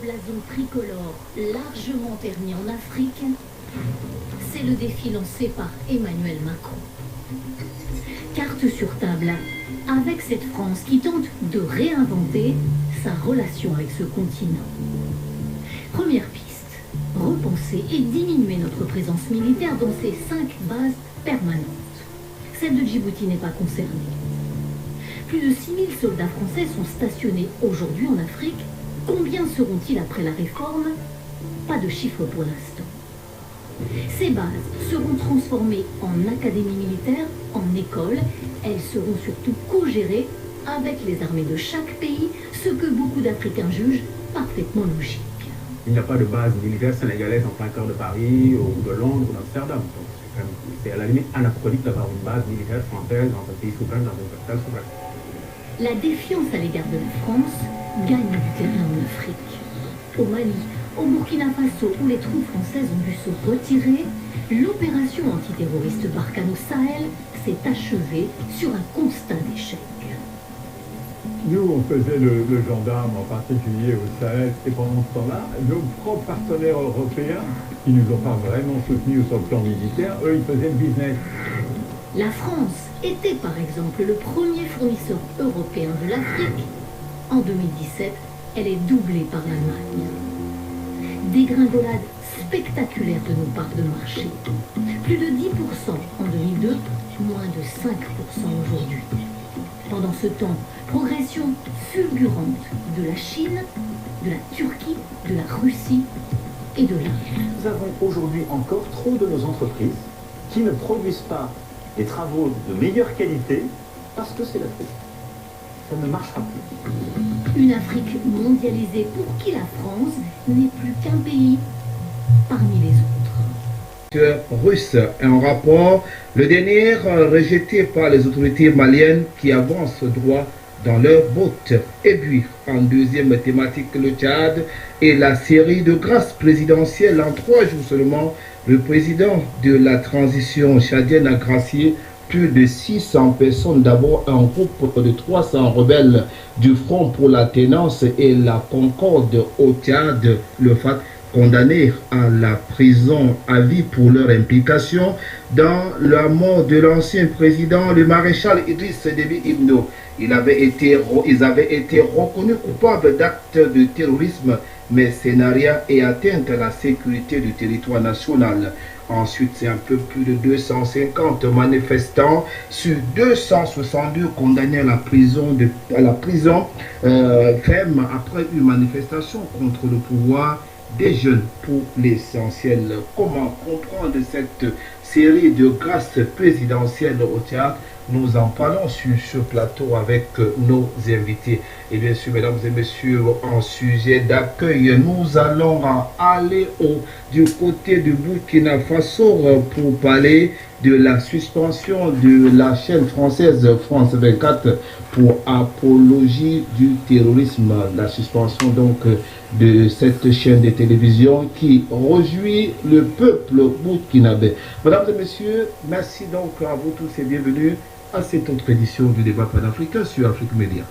blason tricolore largement terni en Afrique, c'est le défi lancé par Emmanuel Macron. Carte sur table, avec cette France qui tente de réinventer sa relation avec ce continent. Première piste, repenser et diminuer notre présence militaire dans ces 5 bases permanentes. Celle de Djibouti n'est pas concernée. Plus de 6000 soldats français sont stationnés aujourd'hui en Afrique. Combien seront-ils après la réforme? Pas de chiffre pour l'instant. Ces bases seront transformées en académies militaires, en écoles. Elles seront surtout co-gérées avec les armées de chaque pays, ce que beaucoup d'Africains jugent parfaitement logique. Il n'y a pas de base militaire sénégalaise en plein cœur de Paris ou de Londres ou d'Amsterdam. C'est à la limite anachronique d'avoir une base militaire française dans un pays souverain, dans une capitale souveraine. La défiance à l'égard de la France gagne du terrain en Afrique. Au Mali, au Burkina Faso, où les troupes françaises ont dû se retirer, l'opération antiterroriste Barkhane au Sahel s'est achevée sur un constat d'échec. Nous, on faisait le gendarme, en particulier au Sahel, et pendant ce temps-là, nos propres partenaires européens, qui ne nous ont pas vraiment soutenus sur le plan militaire, eux, ils faisaient le business. La France était par exemple le premier fournisseur européen de l'Afrique. En 2017, elle est doublée par l'Allemagne. Dégringolade spectaculaire de nos parts de marché. Plus de 10% en 2002, moins de 5% aujourd'hui. Pendant ce temps, progression fulgurante de la Chine, de la Turquie, de la Russie et de l'Inde. Nous avons aujourd'hui encore trop de nos entreprises qui ne produisent pas des travaux de meilleure qualité parce que c'est l'Afrique. Ça ne marchera plus. Une Afrique mondialisée pour qui la France n'est plus qu'un pays parmi les autres. Russe, un rapport, le dernier rejeté par les autorités maliennes qui avancent droit dans leur botte. Et puis, en deuxième thématique, le Tchad et la série de grâces présidentielles en 3 jours seulement. Le président de la transition tchadienne a gracié plus de 600 personnes. D'abord, un groupe de 300 rebelles du Front pour la Ténance et la Concorde au Tchad, le FAT, condamnés à la prison à vie pour leur implication dans la mort de l'ancien président, le maréchal Idriss Déby Itno. Ils avaient été reconnus coupables d'actes de terrorisme, mercenariat et atteinte à la sécurité du territoire national. Ensuite, c'est un peu plus de 250 manifestants sur 262 condamnés à la prison ferme après une manifestation contre le pouvoir des jeunes pour l'essentiel. Comment comprendre cette série de grâces présidentielles au théâtre? Nous en parlons sur ce plateau avec nos invités. Et bien sûr, mesdames et messieurs, en sujet d'accueil, nous allons aller du côté du Burkina Faso pour parler de la suspension de la chaîne française France 24 pour apologie du terrorisme. La suspension donc de cette chaîne de télévision qui réjouit le peuple burkinabé. Mesdames et messieurs, merci donc à vous tous et bienvenue à cette autre édition du débat panafricain sur Afrique Média.